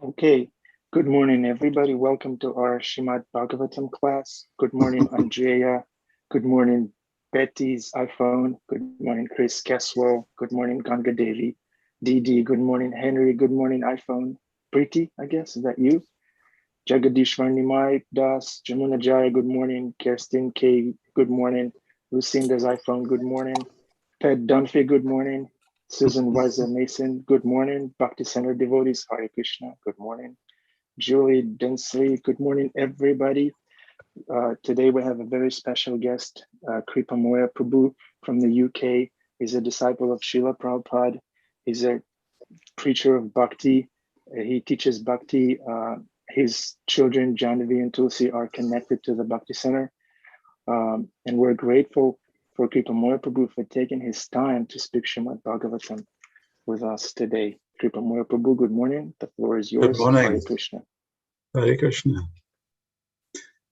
Okay, good morning, everybody. Welcome to our Srimad Bhagavatam class. Good morning, Andrea. Good morning, Betty's iPhone. Good morning, Chris Caswell. Good morning, Ganga Devi. Didi, good morning, Henry. Good morning, iPhone. Preeti, I guess, is that you? Jagadishwar Nimai Das, Jamuna Jaya, good morning. Kirsten K, good morning. Lucinda's iPhone, good morning. Ted Dunphy, good morning. Susan Weiser Mason, good morning. Bhakti Center devotees, Hare Krishna, good morning. Julie Densley, good morning, everybody. Today we have a very special guest, Kripamoya Prabhu from the UK. He's a disciple of Srila Prabhupada. He's a preacher of Bhakti. He teaches Bhakti. His children, Janavi and Tulsi, are connected to the Bhakti Center. And we're grateful for Kripamoya Prabhu for taking his time to speak Srimad Bhagavatam with us today. Kripamoya Prabhu, good morning. The floor is yours. Good morning. Hare Krishna. Hare Krishna.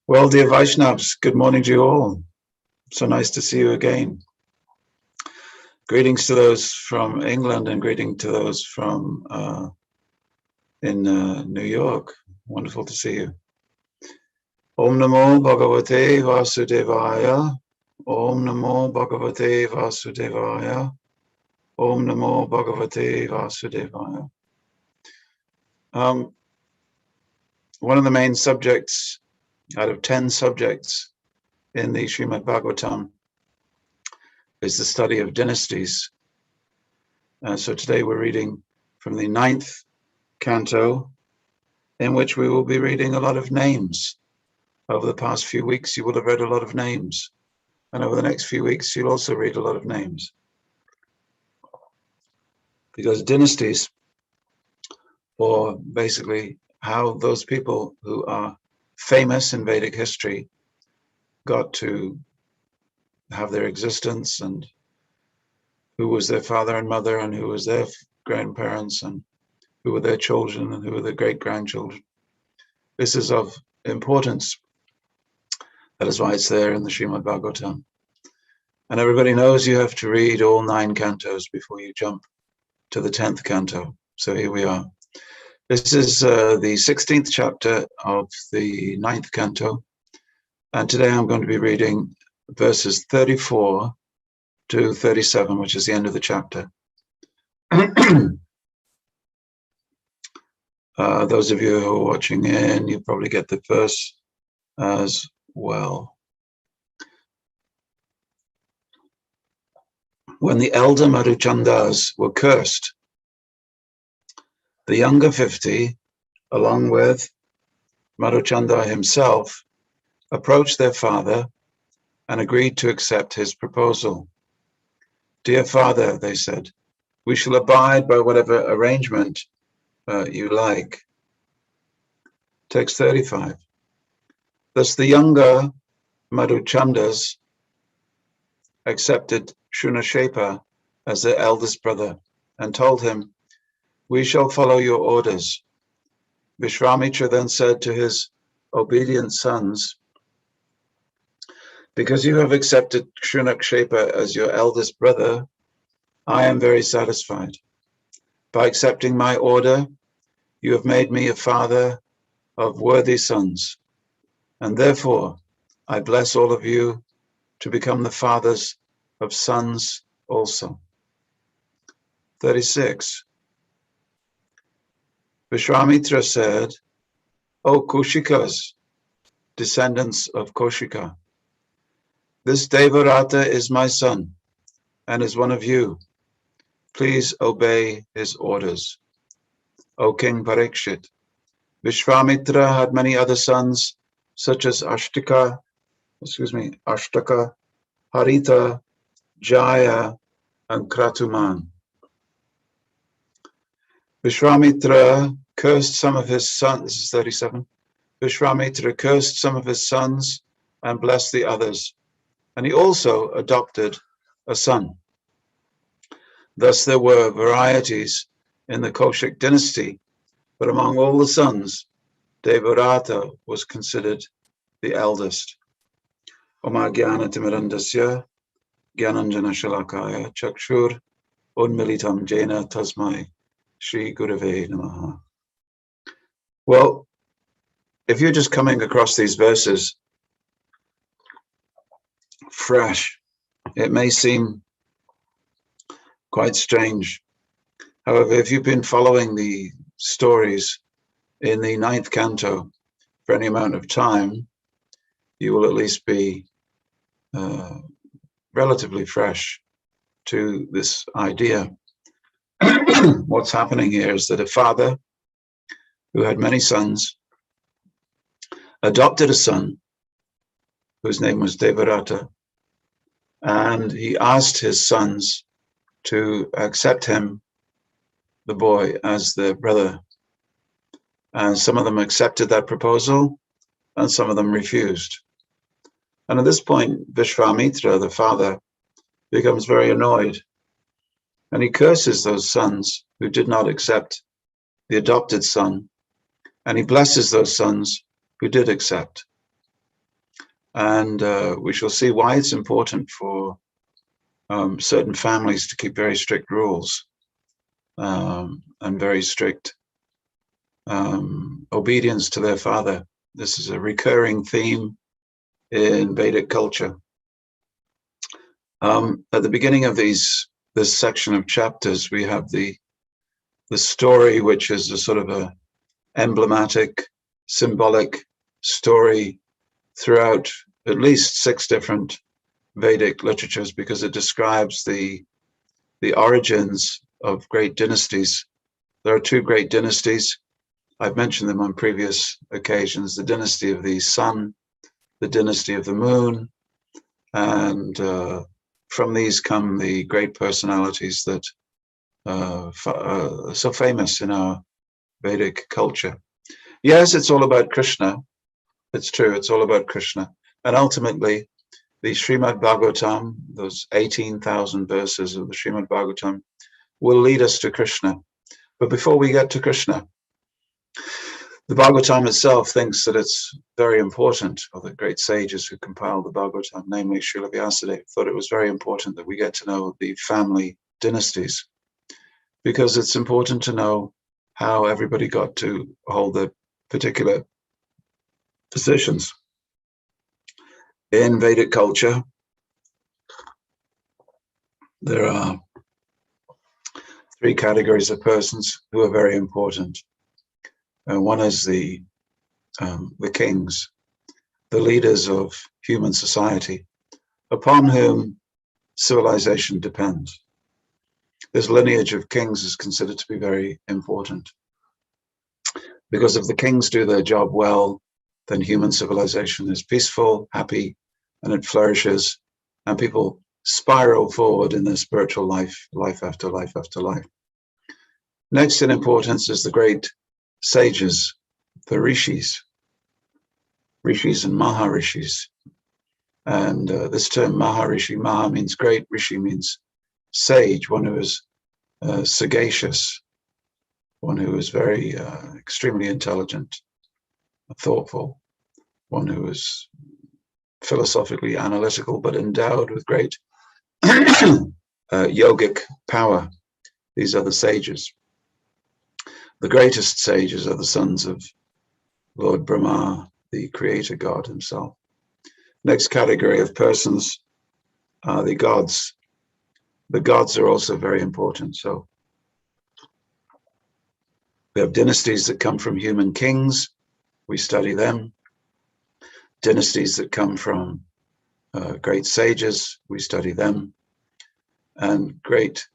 Well, dear Vaishnavas, good morning to you all. So nice to see you again. Greetings to those from England and greeting to those from in New York. Wonderful to see you. Om Namo Bhagavate Vasudevaya. Om Namo Bhagavate Vasudevaya. Om Namo Bhagavate Vasudevaya. One of the main subjects out of 10 subjects in the Srimad Bhagavatam is the study of dynasties. So today we're reading from the 9th canto, in which we will be reading a lot of names. Over the past few weeks, you will have read a lot of names. And over the next few weeks, you'll also read a lot of names. Because dynasties, or basically how those people who are famous in Vedic history got to have their existence, and who was their father and mother, and who was their grandparents, and who were their children, and who were their great-grandchildren. This is of importance. That is why it's there in the Srimad Bhagavatam. And everybody knows you have to read all 9 cantos before you jump to the 10th canto. So here we are. This is the 16th chapter of the 9th canto. And today I'm going to be reading verses 34 to 37, which is the end of the chapter. Those of you who are watching in, you probably get the verse as well. When the elder Madhuchandas were cursed, the younger 50, along with Madhuchanda himself, approached their father and agreed to accept his proposal. Dear father, they said, we shall abide by whatever arrangement you like. Text 35. Thus the younger Madhuchandas accepted Shunashepa as their eldest brother and told him, we shall follow your orders. Vishwamitra then said to his obedient sons, because you have accepted Shunashepa as your eldest brother, I am very satisfied. By accepting my order, you have made me a father of worthy sons, and therefore I bless all of you to become the fathers of sons also. 36. Vishwamitra said, O Kushikas, descendants of Koshika, this Devarata is my son and is one of you. Please obey his orders. O King Parikshit, Vishwamitra had many other sons, such as Ashtaka, Harita, Jaya, and Kratuman. Vishwamitra cursed some of his sons, this is 37. Vishwamitra cursed some of his sons and blessed the others, and he also adopted a son. Thus there were varieties in the Kaushik dynasty, but among all the sons, Devarata was considered the eldest. Oma Jnana Timirandasya, Jnananjana Shalakaya, Chakshur, Unmilitam Jena Tasmai, Shri Gurave Namaha. Well, if you're just coming across these verses fresh, it may seem quite strange. However, if you've been following the stories in the 9th canto for any amount of time, you will at least be relatively fresh to this idea. What's happening here is that a father who had many sons adopted a son whose name was Devarata, and he asked his sons to accept him, the boy, as their brother. And some of them accepted that proposal, and some of them refused. And at this point, Vishwamitra, the father, becomes very annoyed, and he curses those sons who did not accept the adopted son, and he blesses those sons who did accept. And we shall see why it's important for certain families to keep very strict rules and very strict obedience to their father. This is a recurring theme in Vedic culture. At the beginning of this section of chapters, we have the story, which is a sort of a emblematic, symbolic story throughout at least 6 different Vedic literatures, because it describes the origins of great dynasties. There are 2 great dynasties. I've mentioned them on previous occasions: the dynasty of the sun, the dynasty of the moon, and from these come the great personalities that are so famous in our Vedic culture. Yes, it's all about Krishna. It's true, it's all about Krishna. And ultimately, the Srimad Bhagavatam, those 18,000 verses of the Srimad Bhagavatam, will lead us to Krishna. But before we get to Krishna, the Bhagavatam itself thinks that it's very important, or the great sages who compiled the Bhagavatam, namely Srila Vyasadeva, thought it was very important that we get to know the family dynasties, because it's important to know how everybody got to hold their particular positions. In Vedic culture, there are 3 categories of persons who are very important. One is the kings, the leaders of human society, upon whom civilization depends. This lineage of kings is considered to be very important, because if the kings do their job well, then human civilization is peaceful, happy, and it flourishes, and people spiral forward in their spiritual life, life after life after life. Next in importance is the great sages, the rishis and maharishis. And this term maharishi, maha means great, rishi means sage, one who is sagacious, one who is very extremely intelligent, thoughtful, one who is philosophically analytical, but endowed with great yogic power. These are the sages. The greatest sages are the sons of Lord Brahma, the creator God himself. Next category of persons are the gods. The gods are also very important. So we have dynasties that come from human kings. We study them. Dynasties that come from great sages. We study them. And great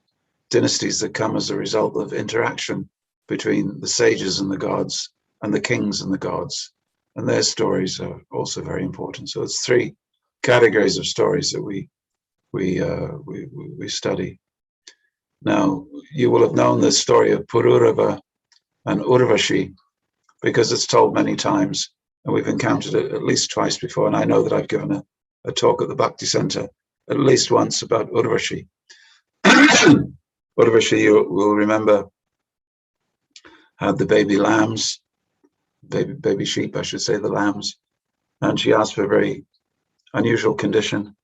dynasties that come as a result of interaction between the sages and the gods, and the kings and the gods. And their stories are also very important. So it's 3 categories of stories that we study. Now, you will have known the story of Pururava and Urvashi, because it's told many times, and we've encountered it at least twice before. And I know that I've given a talk at the Bhakti Center at least once about Urvashi. Urvashi, you will remember, had the baby lambs, baby sheep, I should say, the lambs, and she asked for a very unusual condition,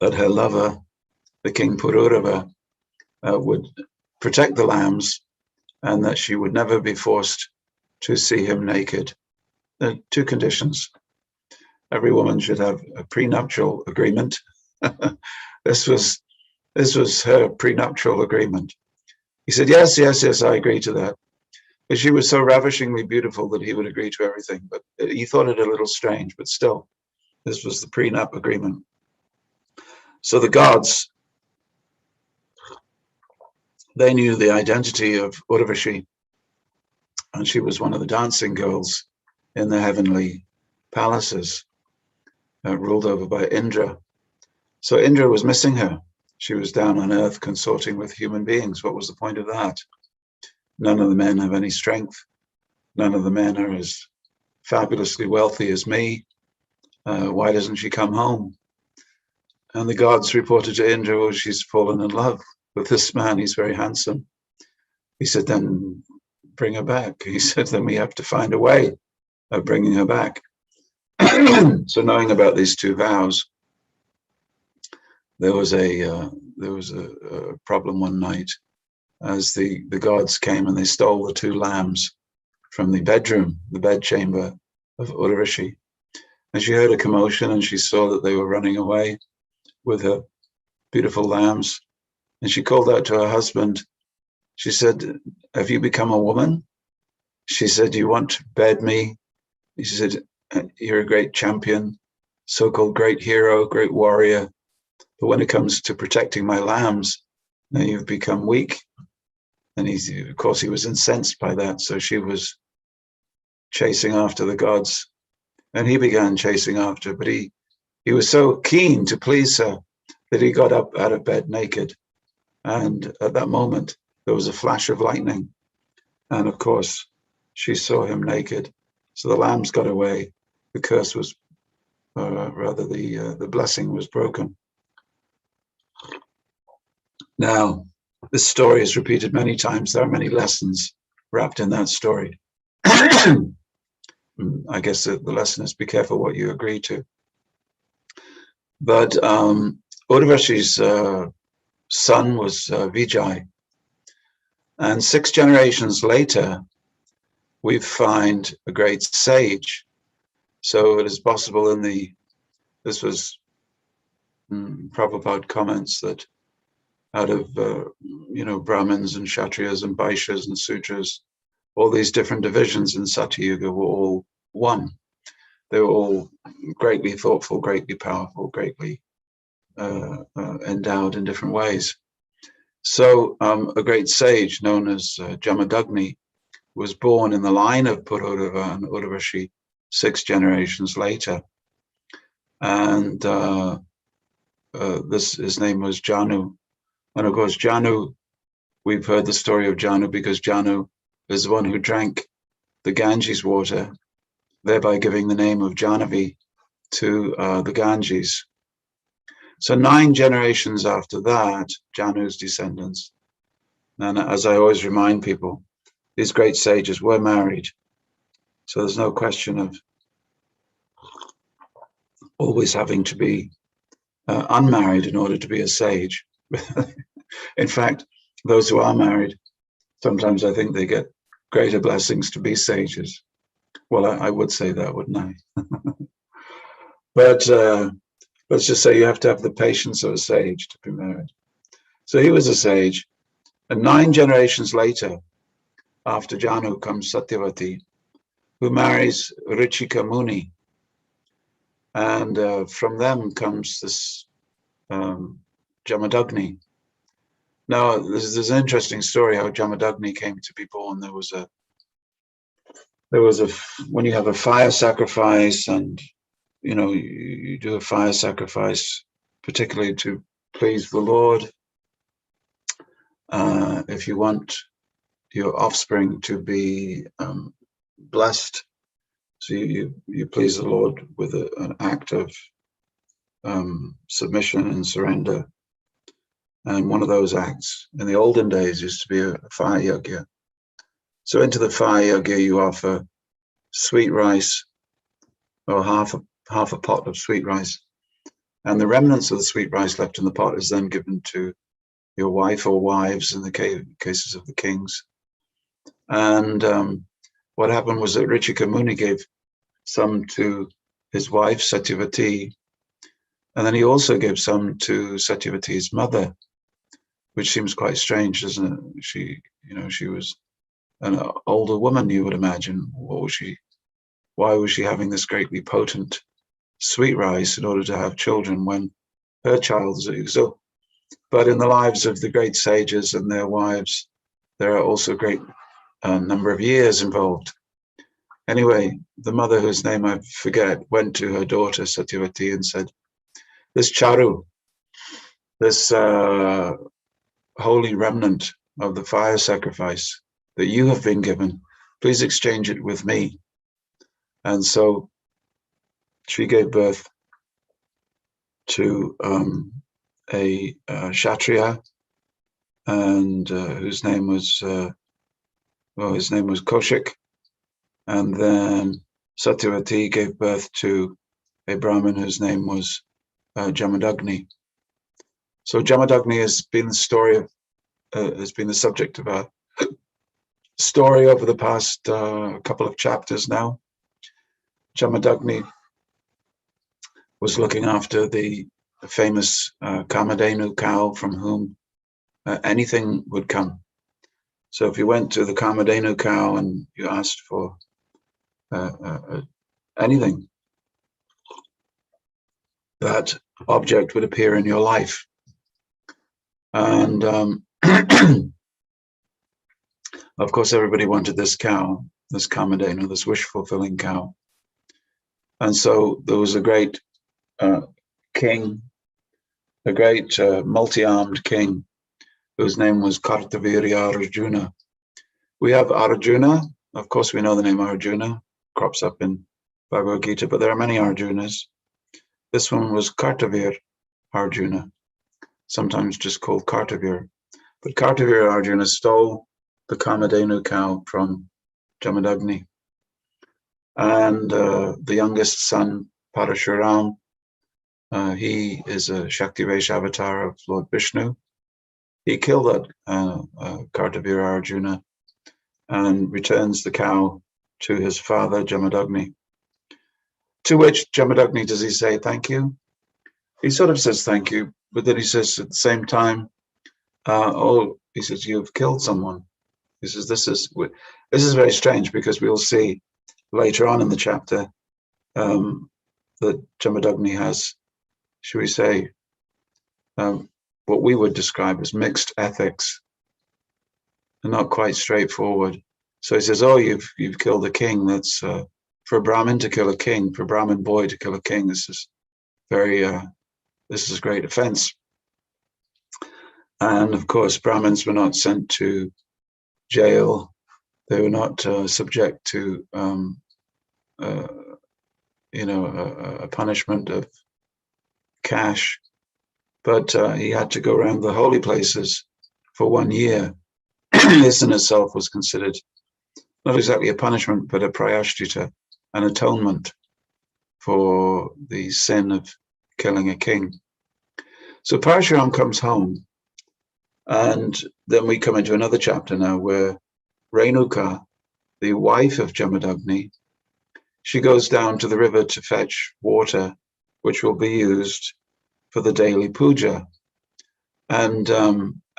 that her lover, the king Pururava, would protect the lambs and that she would never be forced to see him naked. There are two conditions. Every woman should have a prenuptial agreement. This was her prenuptial agreement. He said, yes, I agree to that. But she was so ravishingly beautiful that he would agree to everything. But he thought it a little strange, but still, this was the prenup agreement. So the gods, they knew the identity of Urvashi, and she was one of the dancing girls in the heavenly palaces, ruled over by Indra. So Indra was missing her. She was down on earth consorting with human beings. What was the point of that? None of the men have any strength. None of the men are as fabulously wealthy as me. Why doesn't she come home? And the gods reported to Indra, oh, she's fallen in love with this man. He's very handsome. He said, then bring her back. He said, then we have to find a way of bringing her back. So knowing about these two vows, there was a problem one night as the gods came and they stole the two lambs from the bedroom, the bedchamber of Urvashi. And she heard a commotion and she saw that they were running away with her beautiful lambs. And she called out to her husband. She said, have you become a woman? She said, you want to bed me? He said, you're a great champion, so-called great hero, great warrior. But when it comes to protecting my lambs, now you've become weak. And of course, he was incensed by that. So she was chasing after the gods. And he began chasing after, but he was so keen to please her that he got up out of bed naked. And at that moment, there was a flash of lightning. And of course, she saw him naked. So the lambs got away. The curse was, the blessing was broken. Now, this story is repeated many times. There are many lessons wrapped in that story. I guess the lesson is be careful what you agree to. But Urvashi's son was Vijay. And 6 generations later, we find a great sage. So it is possible this was Prabhupada comments that out of, Brahmins and Kshatriyas and Vaishyas and Sudras, all these different divisions in Satyuga were all one. They were all greatly thoughtful, greatly powerful, greatly endowed in different ways. So a great sage known as Jamadagni was born in the line of Pururava and Urvashi 6 generations later. And his name was Janu. And of course, Janu, we've heard the story of Janu because Janu is the one who drank the Ganges water, thereby giving the name of Jahnavi to the Ganges. So 9 generations after that, Janu's descendants, and as I always remind people, these great sages were married. So there's no question of always having to be unmarried in order to be a sage. In fact, those who are married, sometimes I think they get greater blessings to be sages. Well, I would say that, wouldn't I? But let's just say you have to have the patience of a sage to be married. So he was a sage. And 9 generations later, after Janu, comes Satyavati, who marries Richika Muni. And from them comes this Jamadagni. Now, there's an interesting story how Jamadagni came to be born. There was when you have a fire sacrifice, and you do a fire sacrifice, particularly to please the Lord. If you want your offspring to be blessed, so you please the Lord with an act of submission and surrender. And one of those acts in the olden days used to be a fire yajna. So into the fire yajna you offer sweet rice, or half a pot of sweet rice, and the remnants of the sweet rice left in the pot is then given to your wife or wives in the cases of the kings, And what happened was that Richika Muni gave some to his wife, Satyavati, and then he also gave some to Satyavati's mother, which seems quite strange, doesn't it? She was an older woman, you would imagine. Why was she having this greatly potent sweet rice in order to have children when her child is so? But in the lives of the great sages and their wives, there are also great number of years involved. Anyway, the mother, whose name I forget, went to her daughter Satyavati and said, "This charu, this holy remnant of the fire sacrifice that you have been given, please exchange it with me." And so she gave birth to a Kshatriya, and his name was Kaushik. And then Satyavati gave birth to a Brahmin whose name was Jamadagni. So Jamadagni has been the subject of a story over the past couple of chapters now. Jamadagni was looking after the famous Kamadhenu cow from whom anything would come. So if you went to the Kamadhenu cow and you asked for anything, that object would appear in your life. And of course, everybody wanted this cow, this Kamadhenu, this wish-fulfilling cow. And so there was a great king, a great multi-armed king, whose name was Kartavirya Arjuna. We have Arjuna. Of course, we know the name Arjuna, crops up in Bhagavad Gita, but there are many Arjunas. This one was Kartavir Arjuna, sometimes just called Kartavir. But Kartavir Arjuna stole the Kamadhenu cow from Jamadagni. And the youngest son, Parashuram, he is a Shaktivesh avatar of Lord Vishnu. He killed that Kartavir Arjuna and returns the cow to his father, Jamadagni. To which Jamadagni, does he say thank you? He sort of says thank you, but then he says at the same time, he says, you've killed someone. He says, this is very strange, because we'll see later on in the chapter that Jamadagni has, should we say, what we would describe as mixed ethics, and not quite straightforward. So he says, you've killed a king. That's for a Brahmin to kill a king, for a Brahmin boy to kill a king. This is great offense. And of course, Brahmins were not sent to jail. They were not subject to a punishment of cash, but he had to go around the holy places for 1 year. This in itself was considered not exactly a punishment, but a prayashtita, an atonement for the sin of killing a king. So Parashuram comes home, and then we come into another chapter now where Renuka, the wife of Jamadagni, she goes down to the river to fetch water, which will be used for the daily puja. And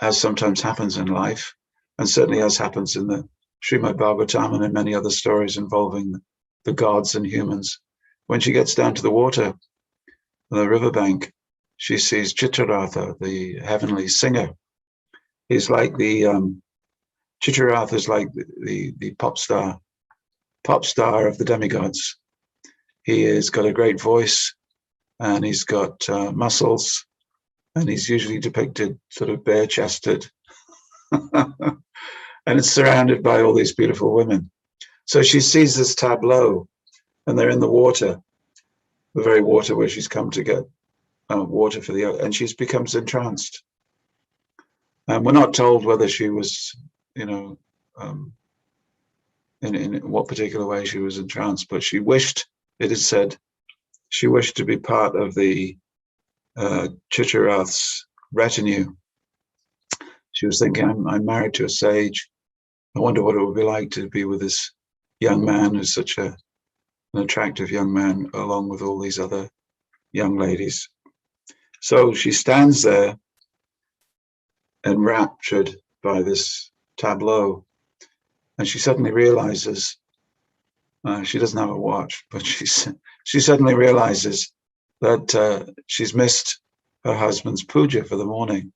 as sometimes happens in life, and certainly as happens in the Srimad Bhagavatam and in many other stories involving the gods and humans, when she gets down to the water, the riverbank, she sees Chitraratha, the heavenly singer. He's like Chitraratha is like the pop star of the demigods. He has got a great voice, and he's got muscles, and he's usually depicted sort of bare-chested, and it's surrounded by all these beautiful women. So she sees this tableau, and they're in the water, the very water where she's come to get water for the, and she becomes entranced. And we're not told whether she was, in what particular way she was entranced, but she wished, it is said, she wished to be part of the Chitraratha's retinue. She was thinking, I'm married to a sage, I wonder what it would be like to be with this young man who's such an attractive young man, along with all these other young ladies. So she stands there enraptured by this tableau, and she suddenly realizes, she doesn't have a watch, but she suddenly realizes that she's missed her husband's puja for the morning.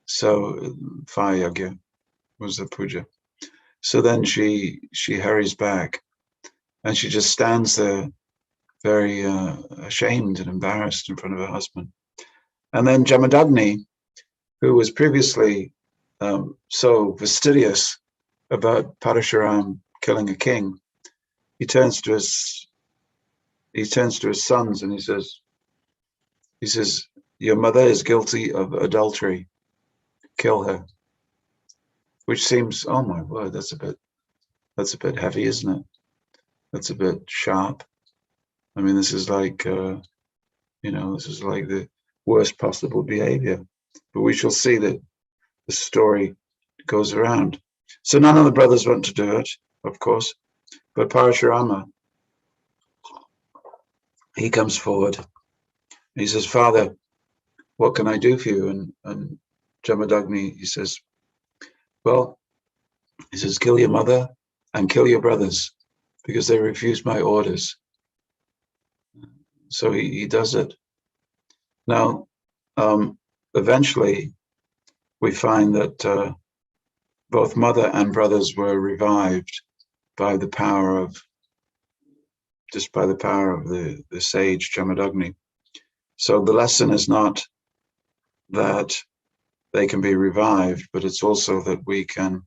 So fire yagya was the puja. So then she hurries back, and she just stands there very ashamed and embarrassed in front of her husband. And then Jamadagni, who was previously so fastidious about Parashuram killing a king, he turns to his sons and he says, your mother is guilty of adultery, kill her. Which seems, oh my word, that's a bit heavy, isn't it? That's a bit sharp. I mean, this is like this is like the worst possible behavior. But we shall see that the story goes around. So none of the brothers want to do it, of course, but Parashurama, he comes forward. He says, Father, what can I do for you? And Jamadagni, he says, well, he says, kill your mother and kill your brothers because they refused my orders. So he does it. Now, eventually, we find that both mother and brothers were revived by the power of the sage Jamadagni. So the lesson is not that they can be revived, but it's also that we can,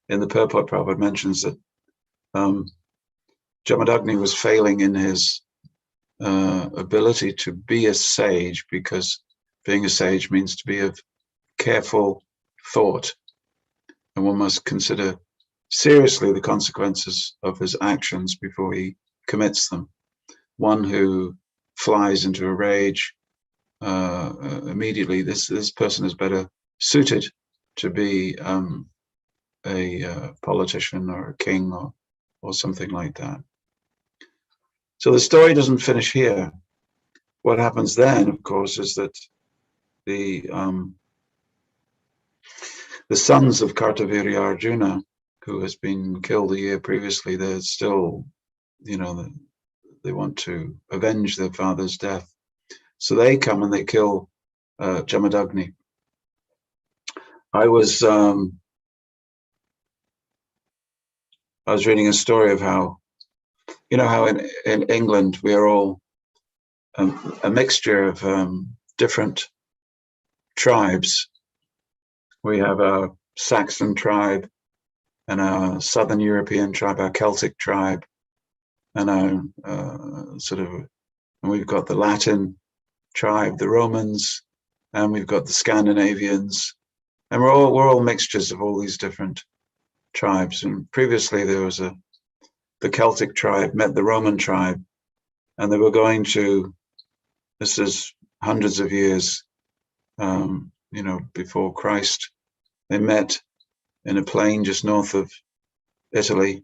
in the purport, Prabhupada mentions that Jamadagni was failing in his ability to be a sage, because being a sage means to be of careful thought, and one must consider seriously the consequences of his actions before he commits them. One who flies into a rage immediately, this person is better suited to be a politician or a king or something like that. So the story doesn't finish here. What happens then, of course, is that the sons of Kartavirya Arjuna, who has been killed a year previously, they're still, they want to avenge their father's death. So they come and they kill Jamadagni. I was reading a story of how, how in England we are all a mixture of different tribes. We have a Saxon tribe and a Southern European tribe, our Celtic tribe, and our and we've got the Latin tribe, the Romans, and we've got the Scandinavians, and we're all mixtures of all these different tribes. And previously there was the Celtic tribe met the Roman tribe, and they were going to, this is hundreds of years before Christ, they met in a plain just north of Italy,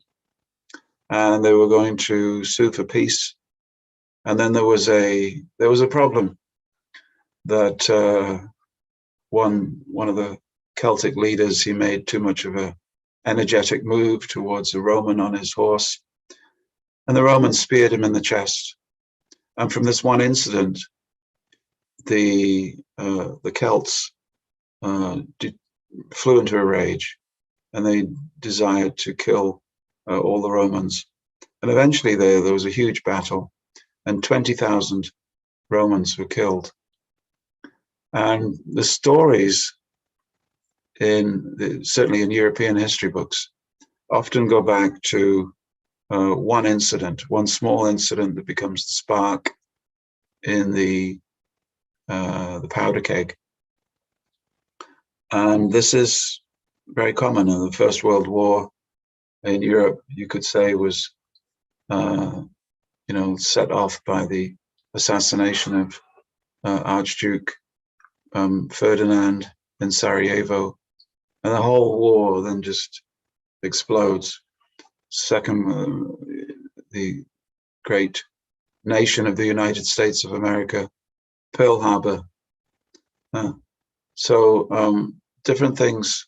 and they were going to sue for peace. And then there was a problem that one of the Celtic leaders, he made too much of a energetic move towards a Roman on his horse, and the Roman speared him in the chest. And from this one incident, the Celts flew into a rage, and they desired to kill all the Romans. And eventually there was a huge battle, and 20,000 Romans were killed. And the stories certainly in European history books, often go back to one incident, one small incident that becomes the spark in the powder keg. And this is very common in the First World War in Europe. You could say was, set off by the assassination of Archduke Ferdinand in Sarajevo, and the whole war then just explodes. Second, the great nation of the United States of America, Pearl Harbor. So different things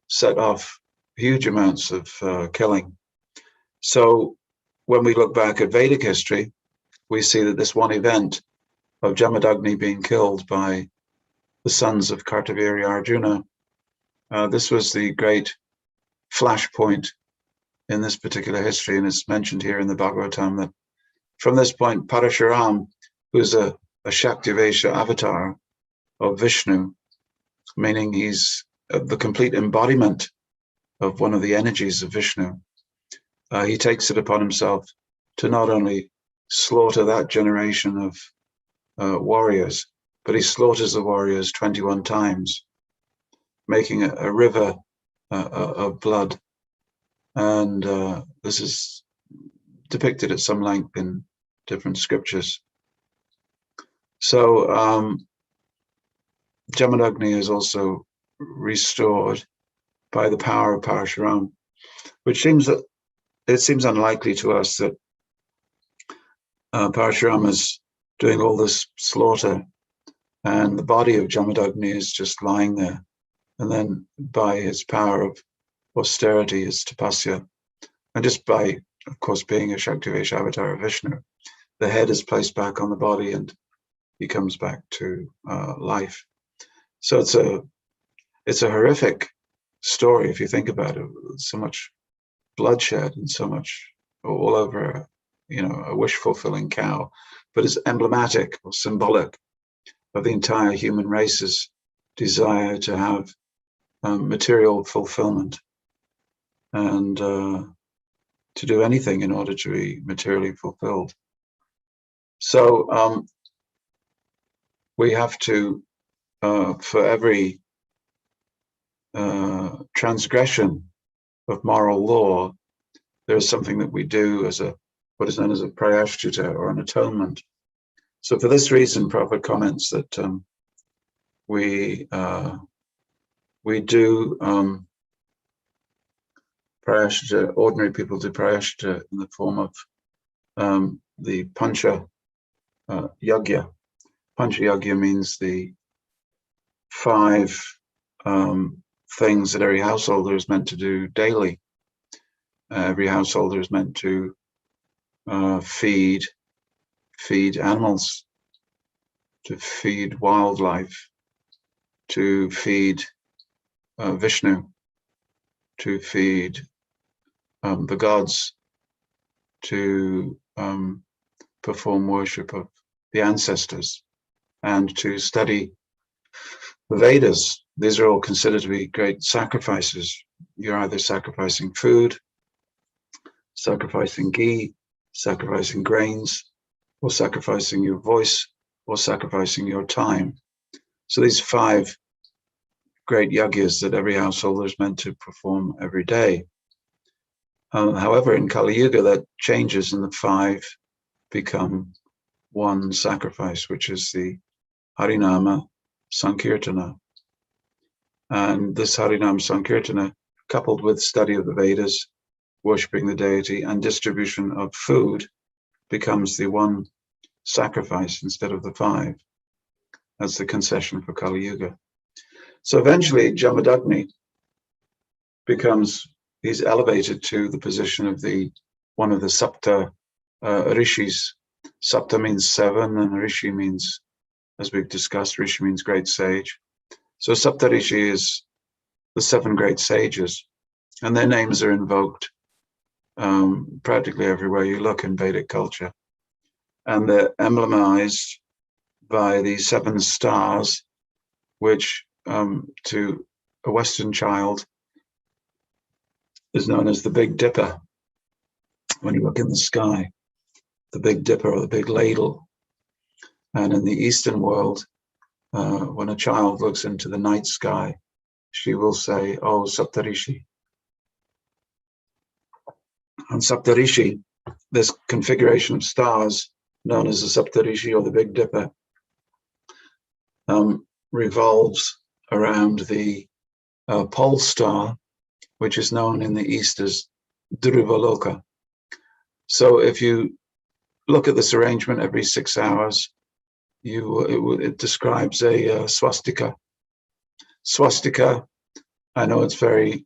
set off huge amounts of killing. So when we look back at Vedic history, we see that this one event of Jamadagni being killed by the sons of Kartaviri Arjuna, this was the great flashpoint in this particular history, and it's mentioned here in the Bhagavatam that from this point, Parashuram, who's a Shaktivesha avatar of Vishnu, meaning he's the complete embodiment of one of the energies of Vishnu, he takes it upon himself to not only slaughter that generation of warriors, but he slaughters the warriors 21 times, making a river of blood. And this is depicted at some length in different scriptures. So Jamadagni is also restored by the power of Parashuram, which seems unlikely to us that Parashuram is doing all this slaughter and the body of Jamadagni is just lying there. And then by his power of austerity, his tapasya, and just by, of course, being a Shaktivesha avatar of Vishnu, the head is placed back on the body and he comes back to life. So it's a horrific story if you think about it. So much bloodshed and so much all over, a wish-fulfilling cow, but it's emblematic or symbolic of the entire human race's desire to have material fulfillment and to do anything in order to be materially fulfilled. So we have to, for every transgression of moral law, there is something that we do as what is known as a prayaschitta, or an atonement. So for this reason, Prabhupada comments that we do prayaschitta, ordinary people do prayaschitta in the form of the pancha yagya. Pancha yagya means the 5 things that every householder is meant to do daily. Every householder is meant to feed animals, to feed wildlife, to feed Vishnu, to feed the gods, to perform worship of the ancestors, and to study the Vedas. These are all considered to be great sacrifices. You're either sacrificing food, sacrificing ghee, sacrificing grains, or sacrificing your voice, or sacrificing your time. So these 5 great yagyas that every householder is meant to perform every day. However, in Kali Yuga, that changes and the 5 become one sacrifice, which is the Harinama Sankirtana. And this Harinama Sankirtana, coupled with study of the Vedas, worshipping the deity, and distribution of food, becomes the one sacrifice instead of the 5, as the concession for Kali Yuga. So eventually Jamadagni he's elevated to the position of one of the Sapta Rishis. Sapta means 7, and Rishi means, as we've discussed, Rishi means great sage. So Sapta Rishi is the 7 great sages, and their names are invoked practically everywhere you look in Vedic culture. And they're emblemized by the 7 stars, which to a Western child is known as the Big Dipper. When you look in the sky, the Big Dipper, or the Big Ladle. And in the Eastern world, when a child looks into the night sky, she will say, "Oh, Saptarishi." And Saptarishi, this configuration of stars known as the Saptarishi, or the Big Dipper, revolves around the pole star, which is known in the East as Dhruvaloka. So if you look at this arrangement every 6 hours, it describes a swastika. Swastika, I know it's very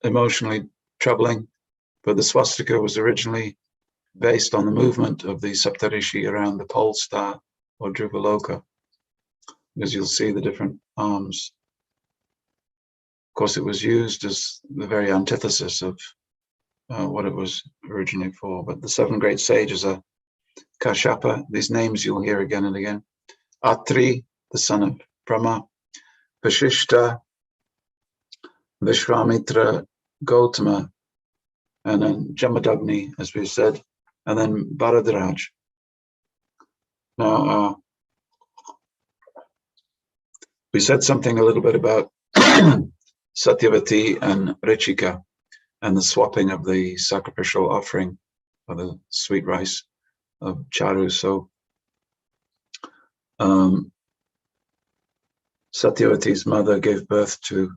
emotionally troubling, but the swastika was originally based on the movement of the Saptarishi around the pole star or Dhruvaloka, because you'll see the different arms. Of course, it was used as the very antithesis of what it was originally for. But the 7 great sages are Kashyapa, these names you'll hear again and again, Atri, the son of Brahma, Vashishta, Vishwamitra, Gautama, and then Jamadagni, as we've said, and then Bharadraj. Now, we said something a little bit about Satyavati and Richika and the swapping of the sacrificial offering of the sweet rice of Charu. So Satyavati's mother gave birth to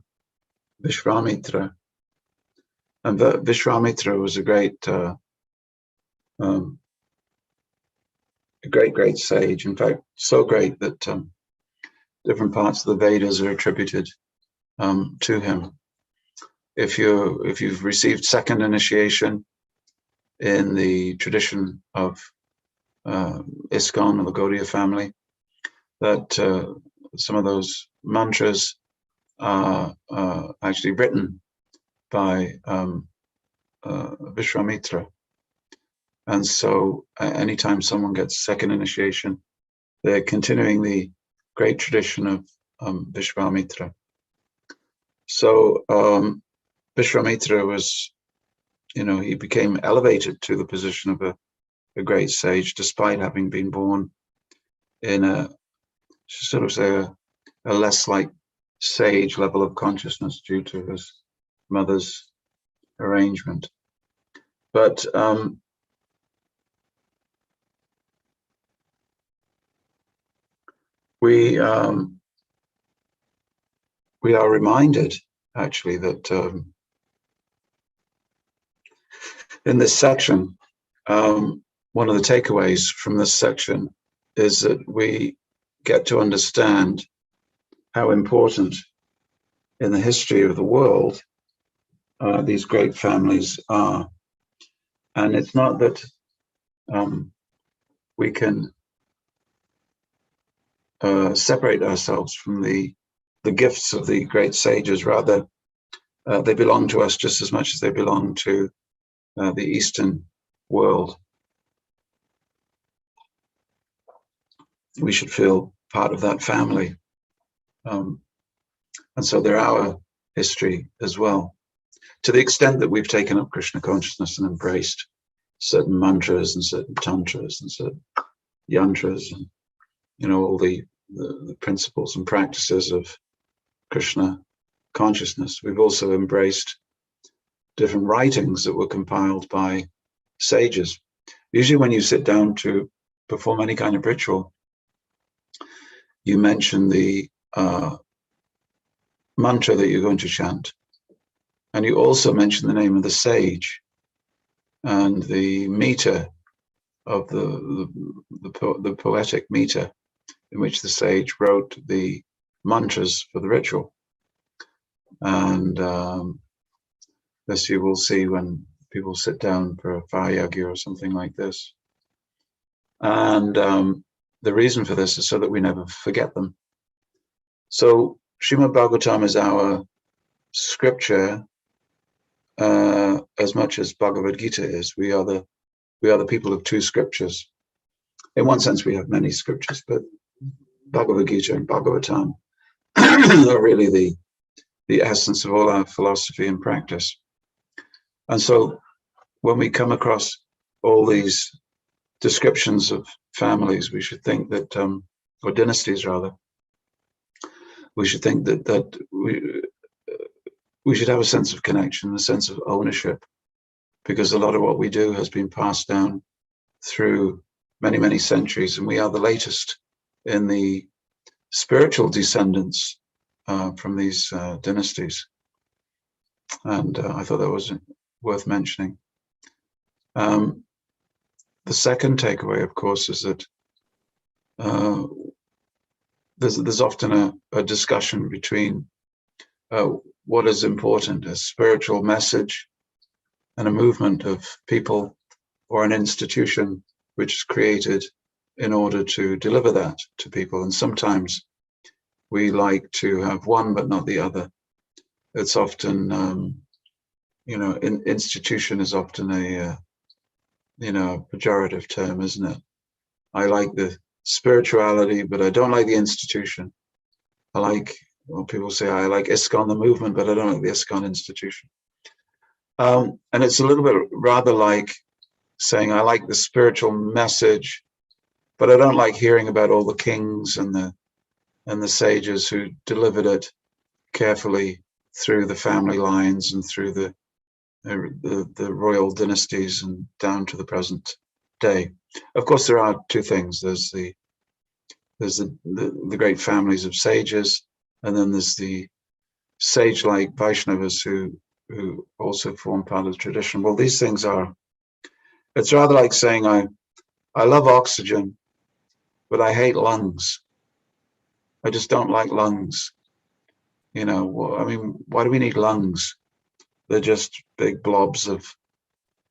Vishwamitra, and Vishwamitra was a great sage. In fact, so great that different parts of the Vedas are attributed to him. If you've received second initiation in the tradition of ISKCON or the Gaudiya family, that some of those mantras are actually written by Vishwamitra. And so anytime someone gets second initiation, they're continuing the great tradition of Vishwamitra. So Vishwamitra was, he became elevated to the position of a great sage, despite having been born in a sort of say a less like sage level of consciousness due to his mother's arrangement. But we are reminded actually that in this section, one of the takeaways from this section is that we get to understand how important in the history of the world these great families are. And it's not that we can separate ourselves from the gifts of the great sages. Rather, they belong to us just as much as they belong to the Eastern world. We should feel part of that family. And so they're our history as well. To the extent that we've taken up Krishna consciousness and embraced certain mantras and certain tantras and certain yantras and, all the principles and practices of Krishna consciousness, we've also embraced different writings that were compiled by sages. Usually when you sit down to perform any kind of ritual, you mention the mantra that you're going to chant. And you also mention the name of the sage and the meter of the poetic meter in which the sage wrote the mantras for the ritual. And this you will see when people sit down for a fire yagya or something like this. And the reason for this is so that we never forget them. So Srimad Bhagavatam is our scripture as much as Bhagavad Gita is. We are the people of two scriptures. In one sense, we have many scriptures, but Bhagavad Gita and Bhagavatam are really the essence of all our philosophy and practice. And so when we come across all these descriptions of families, we should think that, or dynasties rather, we should think that we should have a sense of connection, a sense of ownership, because a lot of what we do has been passed down through many, many centuries, and we are the latest in the spiritual descendants from these dynasties. And I thought that was worth mentioning. The second takeaway, of course, is that there's often a discussion between what is important, a spiritual message and a movement of people or an institution which is created in order to deliver that to people. And sometimes we like to have one but not the other. It's often, institution is often a pejorative term, isn't it? I like the spirituality, but I don't like the institution. People say I like ISKCON, the movement, but I don't like the ISKCON institution. And it's a little bit rather like saying I like the spiritual message, but I don't like hearing about all the kings and the sages who delivered it carefully through the family lines and through the royal dynasties and down to the present day. Of course, there are two things. There's the great families of sages, and then there's the sage-like Vaishnavas who also form part of the tradition. Well, these things it's rather like saying I love oxygen, but I hate lungs. I just don't like lungs. Why do we need lungs? They're just big blobs of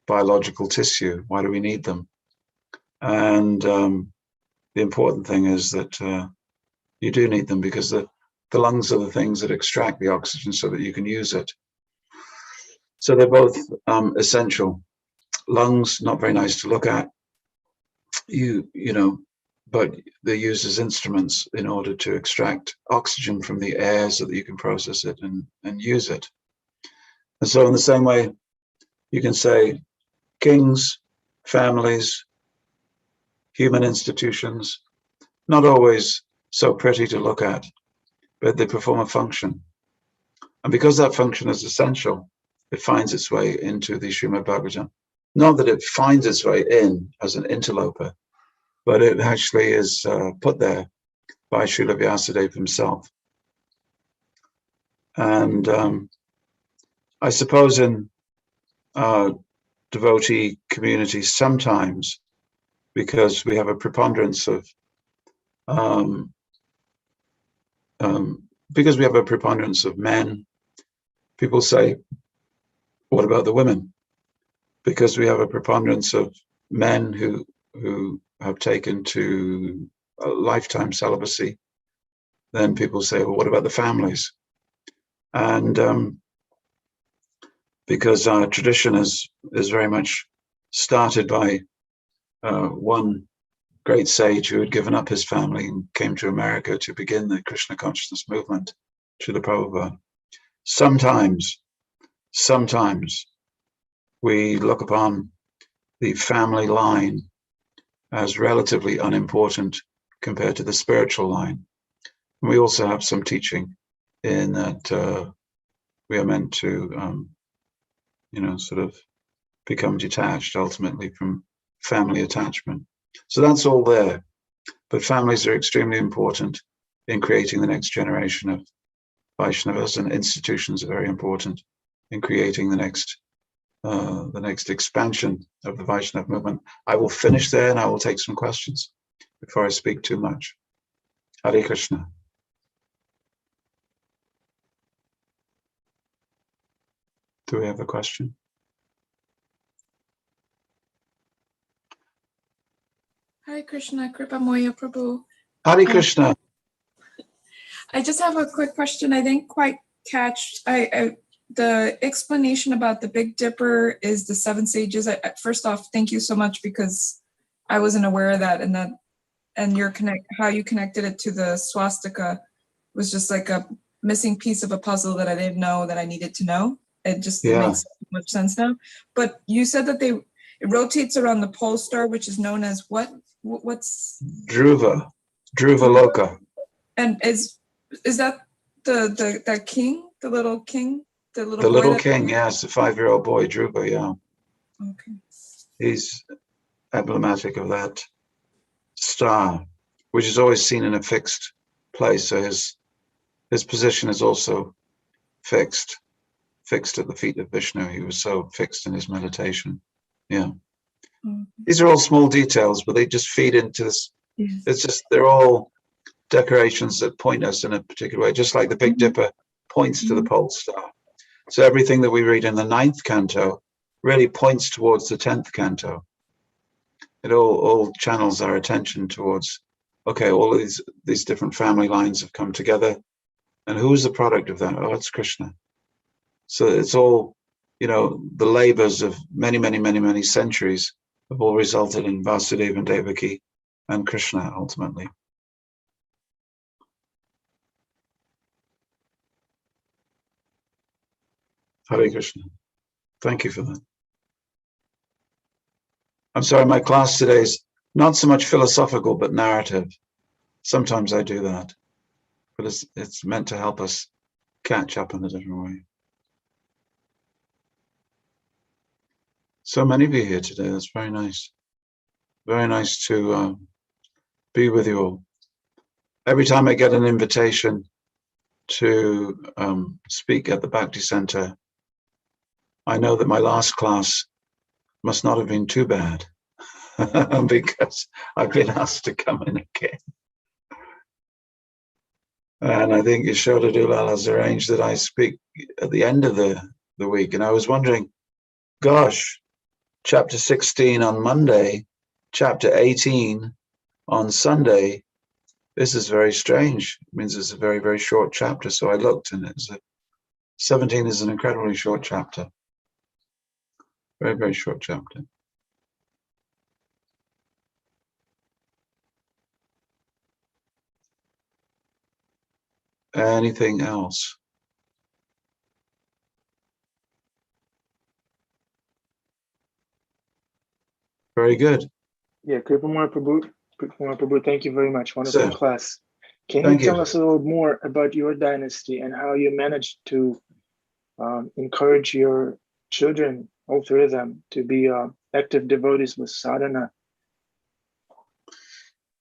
biological tissue. Why do we need them? And the important thing is that you do need them, because the lungs are the things that extract the oxygen so that you can use it. So they're both essential. Lungs, not very nice to look at, but they're used as instruments in order to extract oxygen from the air so that you can process it and use it. And so in the same way, you can say kings, families, human institutions, not always so pretty to look at, but they perform a function. And because that function is essential, it finds its way into the Srimad Bhagavatam. Not that it finds its way in as an interloper, but it actually is put there by Srila Vyasadeva himself. And I suppose in devotee communities sometimes, because we have a preponderance of men, people say, what about the women? Because we have a preponderance of men who have taken to a lifetime celibacy, then people say, well, what about the families? And because our tradition is very much started by one great sage who had given up his family and came to America to begin the Krishna consciousness movement, Srila Prabhupada. Sometimes we look upon the family line as relatively unimportant compared to the spiritual line. And we also have some teaching in that we are meant to, sort of become detached ultimately from family attachment. So that's all there. But families are extremely important in creating the next generation of Vaishnavas, and institutions are very important in creating the next expansion of the Vaishnava movement. I will finish there and I will take some questions before I speak too much. Hare Krishna. Do we have a question? Hare Krishna, Kripamoya Prabhu. Hare Krishna. I just have a quick question. I didn't quite catch the explanation about the Big Dipper is the seven sages. First off, thank you so much, because I wasn't aware of that, and how you connected it to the swastika was just like a missing piece of a puzzle that I didn't know that I needed to know. It just makes so much sense now. But you said that it rotates around the pole star, which is known as what? What's Dhruva Loka. And is that the king, the little king, the little boy king? Yes, the 5-year-old boy Dhruva. Yeah. Okay. He's emblematic of that star, which is always seen in a fixed place. So his his position is also fixed at the feet of Vishnu. He was so fixed in his meditation. Yeah. These are all small details, but they just feed into this. Yes. It's just, they're all decorations that point us in a particular way, just like the Big Dipper points to the pole star. So everything that we read in the 9th canto really points towards the 10th canto. It all channels our attention towards, okay, all of these different family lines have come together. And who's the product of that? Oh, it's Krishna. So it's all, you know, the labors of many centuries have all resulted in Vasudeva and Devaki and Krishna ultimately. Hare Krishna. Thank you for that. I'm sorry, my class today is not so much philosophical, but narrative. Sometimes I do that, but it's meant to help us catch up in a different way. So many of you here today. That's very nice. Very nice to be with you all. Every time I get an invitation to speak at the Bhakti Center, I know that my last class must not have been too bad because I've been asked to come in again. And I think Yashoda Dulal has arranged that I speak at the end of the week. And I was wondering, gosh, chapter 16 on Monday, chapter 18 on Sunday. This is very strange. It means it's a very short chapter. So I looked, and 17 is an incredibly short chapter. Very short chapter. Anything else? Very good. Yeah, Kripamoya Prabhu, thank you very much. Wonderful So, class. Can you thank tell you. us a little more about your dynasty and how you managed to encourage your children, all three of them, to be active devotees with sadhana?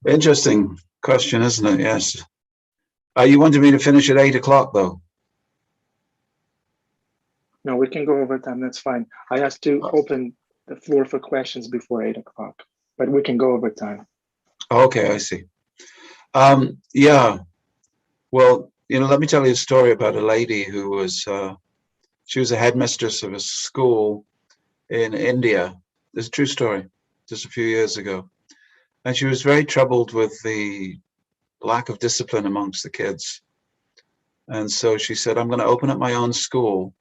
Interesting question, isn't it? Yes. You wanted me to finish at 8 o'clock, though? No, we can go over time. That's fine. I asked to open the floor for questions before 8 o'clock, but we can go over time. Okay, I see. Yeah. Well, you know, let me tell you a story about a lady who was, she was a headmistress of a school in India. It's a true story, just a few years ago. And she was very troubled with the lack of discipline amongst the kids. And so she said, I'm going to open up my own school,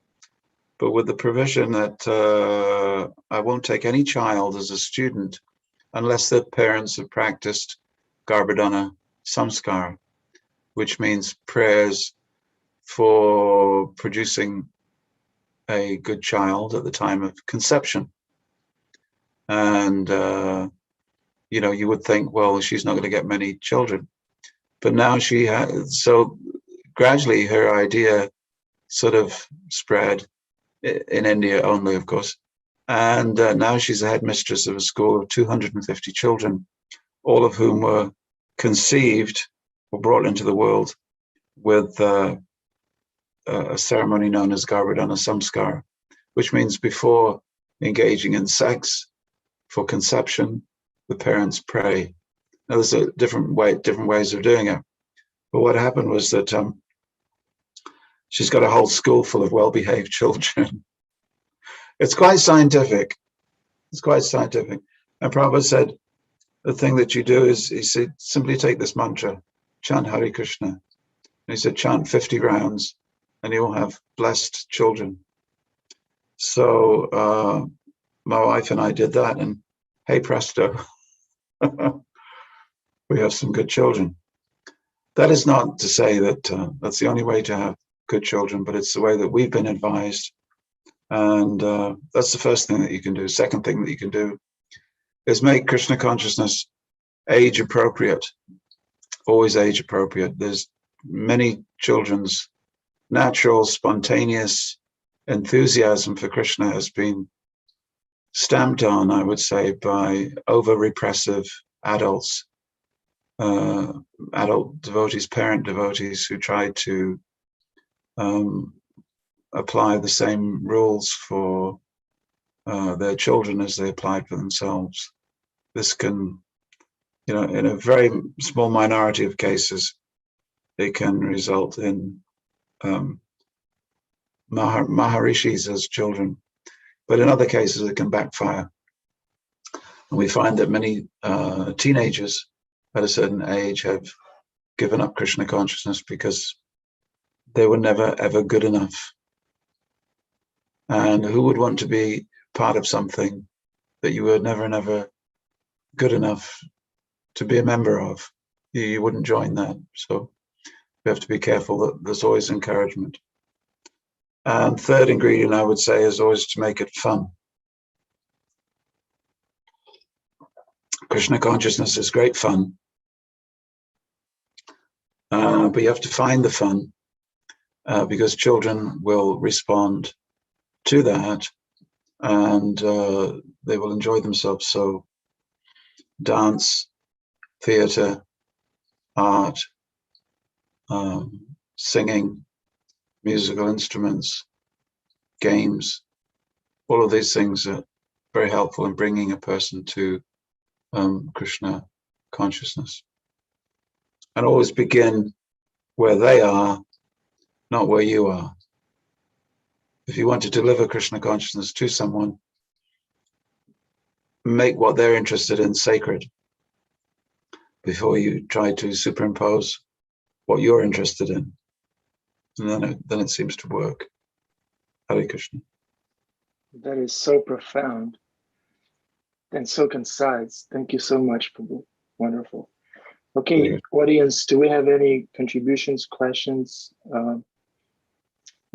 but with the provision that I won't take any child as a student unless their parents have practiced Garbhadana Samskar, which means prayers for producing a good child at the time of conception. And, you know, you would think, well, she's not going to get many children. But now she has, so gradually her idea sort of spread in India only, of course. And now she's a headmistress of a school of 250 children, all of whom were conceived or brought into the world with a ceremony known as Garbhadana Samskar, which means before engaging in sex for conception, the parents pray. Now there's a different ways of doing it. But what happened was that she's got a whole school full of well-behaved children. It's quite scientific. It's quite scientific. And Prabhupada said, the thing that you do is, he said, simply take this mantra, chant Hare Krishna. And he said, chant 50 rounds and you'll have blessed children. So my wife and I did that, and hey presto, we have some good children. That is not to say that that's the only way to have good children, but it's the way that we've been advised. And that's the first thing that you can do. Second thing that you can do is make Krishna consciousness age appropriate, always age appropriate. There's many children's natural, spontaneous enthusiasm for Krishna has been stamped on, I would say, by over-repressive adults. adult devotees, parent devotees who try to apply the same rules for their children as they applied for themselves. This can, in a very small minority of cases, it can result in maharishis as children, but in other cases it can backfire. And we find that many teenagers at a certain age have given up Krishna consciousness because they were never ever good enough. And who would want to be part of something that you were never good enough to be a member of? You wouldn't join that. So we have to be careful that there's always encouragement. And third ingredient, I would say, is always to make it fun. Krishna consciousness is great fun, but you have to find the fun, because children will respond to that, and they will enjoy themselves. So dance, theater, art, singing, musical instruments, games, all of these things are very helpful in bringing a person to Krishna consciousness. And always begin where they are, not where you are. If you want to deliver Krishna consciousness to someone, make what they're interested in sacred before you try to superimpose what you're interested in. And then it seems to work. Hare Krishna. That is so profound and so concise. Thank you so much, Prabhu. Wonderful. Okay, audience, do we have any contributions, questions?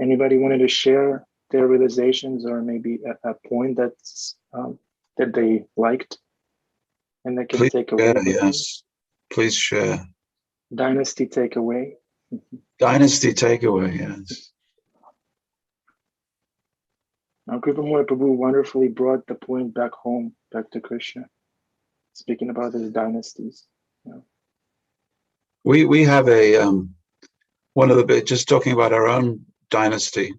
Anybody wanted to share their realizations or maybe a point that's that they liked and they can take away? Yes, please share. Dynasty takeaway. Dynasty takeaway, yes. Now, Kripamoya Prabhu wonderfully brought the point back home, back to Krishna, speaking about his dynasties. Yeah. We have a one of the bit, just talking about our own dynasty.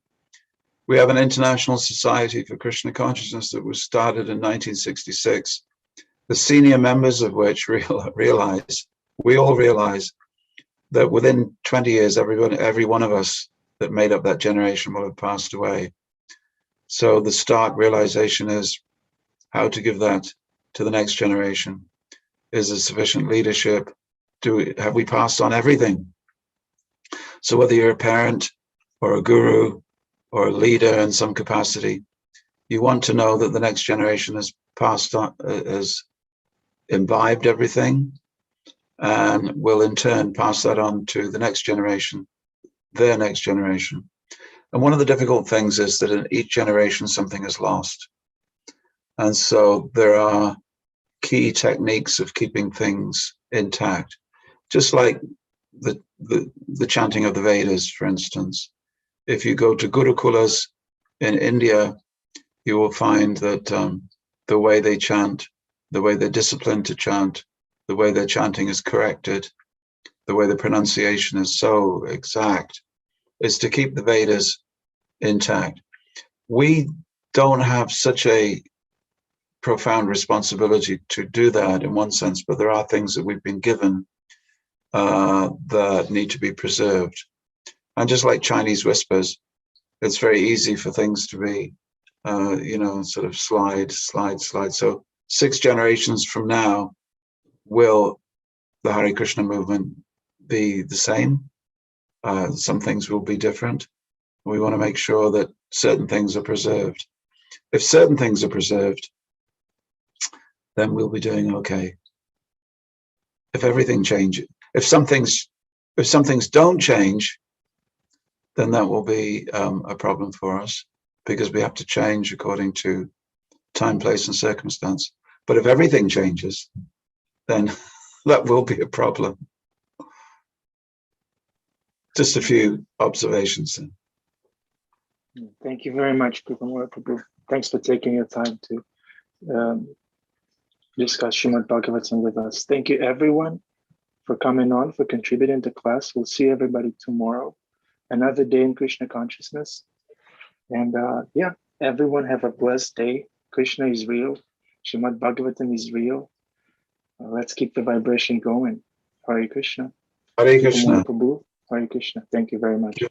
We have an International Society for Krishna Consciousness that was started in 1966. The senior members of which we all realize that within 20 years, every one of us that made up that generation will have passed away. So the stark realization is how to give that to the next generation. Is there sufficient leadership? Have we passed on everything? So whether you're a parent or a guru or a leader in some capacity, you want to know that the next generation has passed on, has imbibed everything, and will in turn pass that on to the next generation, their next generation. And one of the difficult things is that in each generation something is lost. And so there are key techniques of keeping things intact, just like the chanting of the Vedas, for instance. If you go to Gurukulas in India, you will find that the way they chant, the way they're disciplined to chant, the way their chanting is corrected, the way the pronunciation is so exact, is to keep the Vedas intact. We don't have such a profound responsibility to do that in one sense, but there are things that we've been given that need to be preserved. And just like Chinese whispers, it's very easy for things to be, sort of slide. So 6 generations from now, will the Hare Krishna movement be the same? Some things will be different. We want to make sure that certain things are preserved. If certain things are preserved, then we'll be doing okay. If everything changes, if some things don't change, then that will be a problem for us, because we have to change according to time, place, and circumstance. But if everything changes, then that will be a problem. Just a few observations then. Thank you very much, Kripamoya Prabhu. Thanks for taking your time to discuss Srimad Bhagavatam with us. Thank you, everyone. for coming on, for contributing to class. We'll see everybody tomorrow. Another day in Krishna consciousness. And yeah, everyone have a blessed day. Krishna is real. Srimad Bhagavatam is real. Let's keep the vibration going. Hare Krishna. Hare Kripamoya Krishna. Prabhu. Hare Krishna. Thank you very much.